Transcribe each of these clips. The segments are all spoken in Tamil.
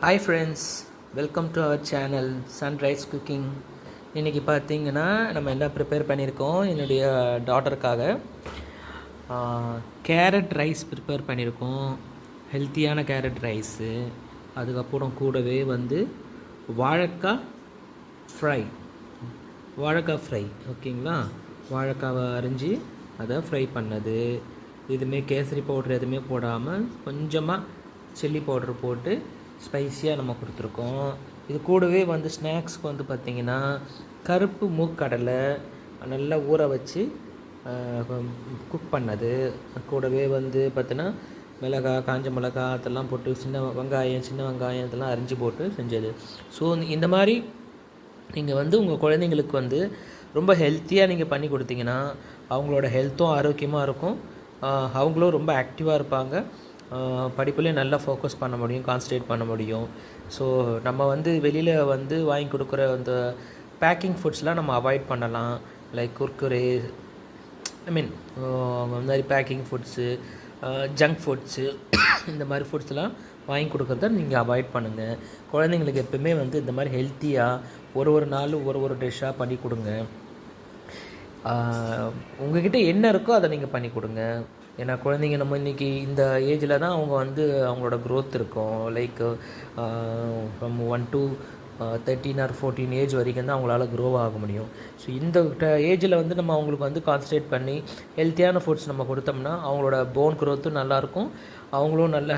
Hi friends, welcome to our channel Sunrise Cooking. இன்றைக்கி பார்த்தீங்கன்னா நம்ம என்ன ப்ரிப்பேர் பண்ணியிருக்கோம், என்னுடைய டாட்டருக்காக கேரட் ரைஸ் ப்ரிப்பேர் பண்ணியிருக்கோம். ஹெல்த்தியான கேரட் ரைஸு, அதுக்கப்புறம் கூடவே வந்து வாழைக்காய் ஃப்ரை ஓகேங்களா. வாழைக்காவை அரிஞ்சு அதை ஃப்ரை பண்ணது, எதுவுமே கேசரி பவுட்ரு எதுவுமே போடாமல் கொஞ்சமாக சில்லி பவுட்ரு போட்டு ஸ்பைஸியாக நம்ம கொடுத்துருக்கோம். இது கூடவே வந்து ஸ்நாக்ஸ்க்கு வந்து பார்த்திங்கன்னா கருப்பு மூக்கடலை நல்லா ஊற வச்சு குக் பண்ணது, கூடவே வந்து பார்த்திங்கன்னா மிளகாய், காஞ்ச மிளகாய் அதெல்லாம் போட்டு சின்ன வெங்காயம் இதெல்லாம் அரிஞ்சு போட்டு செஞ்சது. ஸோ இந்த மாதிரி நீங்கள் வந்து உங்கள் குழந்தைங்களுக்கு வந்து ரொம்ப ஹெல்த்தியாக நீங்கள் பண்ணி கொடுத்தீங்கன்னா அவங்களோட ஹெல்த்தும் ஆரோக்கியமாக இருக்கும், அவங்களும் ரொம்ப ஆக்டிவாக இருப்பாங்க, படிப்புலேயும் நல்லா ஃபோக்கஸ் பண்ண முடியும், கான்சன்ட்ரேட் பண்ண முடியும். ஸோ நம்ம வந்து வெளியில் வந்து வாங்கி கொடுக்குற அந்த பேக்கிங் ஃபுட்ஸ்லாம் நம்ம அவாய்ட் பண்ணலாம். லைக் குர்குரே, இந்த மாதிரி பேக்கிங் ஃபுட்ஸு, ஜங்க் ஃபுட்ஸு இந்த மாதிரி ஃபுட்ஸ்லாம் வாங்கி கொடுக்குறத நீங்கள் அவாய்ட் பண்ணுங்கள். குழந்தைங்களுக்கு எப்பவுமே வந்து இந்த மாதிரி ஹெல்த்தியாக ஒரு நாளும் ஒரு டிஷ்ஷாக பண்ணி கொடுங்க. உங்கள்கிட்ட என்ன இருக்கோ அதை நீங்கள் பண்ணி கொடுங்க. ஏன்னா குழந்தைங்க நம்ம இன்றைக்கி இந்த ஏஜில் தான் அவங்க வந்து அவங்களோட க்ரோத் இருக்கும். Like from 1 to 13 or 14 age வரைக்கும் தான் அவங்களால க்ரோ ஆக முடியும். ஸோ இந்த ஏஜில் வந்து நம்ம அவங்களுக்கு வந்து கான்சன்ட்ரேட் பண்ணி ஹெல்த்தியான ஃபுட்ஸ் நம்ம கொடுத்தோம்னா அவங்களோட போன் க்ரோத்தும் நல்லாயிருக்கும், அவங்களும் நல்ல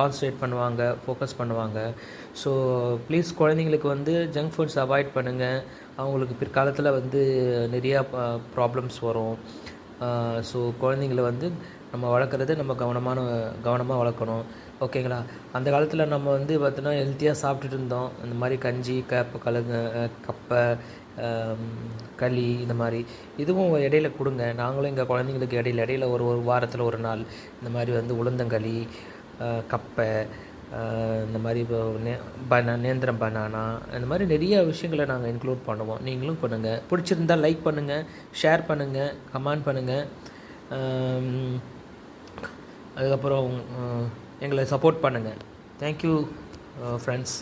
கான்சன்ட்ரேட் பண்ணுவாங்க, ஃபோக்கஸ் பண்ணுவாங்க. ஸோ ப்ளீஸ் குழந்தைங்களுக்கு வந்து ஜங்க் ஃபுட்ஸ் அவாய்ட் பண்ணுங்கள். அவங்களுக்கு பிற்காலத்தில் வந்து நிறையா ப்ராப்ளம்ஸ் வரும். ஸோ குழந்தைங்கள வந்து நம்ம வளர்க்குறது நம்ம கவனமாக வளர்க்கணும், ஓகேங்களா. அந்த காலத்தில் நம்ம வந்து பார்த்தோன்னா ஹெல்த்தியாக சாப்பிட்டுட்டு இருந்தோம். இந்த மாதிரி கஞ்சி, கப்பை, களி, இந்த மாதிரி இதுவும் இடையில கொடுங்க. நாங்களும் எங்கள் குழந்தைங்களுக்கு இடையில ஒரு வாரத்தில் ஒரு நாள் இந்த மாதிரி வந்து உளுந்தங்களி, கப்பை, இந்த மாதிரி நேந்திரம் பனானா, இந்த மாதிரி நிறைய விஷயங்களை நாங்கள் இன்க்ளூட் பண்ணுவோம். நீங்களும் பண்ணுங்கள். பிடிச்சிருந்தால் லைக் பண்ணுங்கள், ஷேர் பண்ணுங்கள், கமெண்ட் பண்ணுங்கள். அதுக்கப்புறம் எங்களை சப்போர்ட் பண்ணுங்கள். Thank you friends.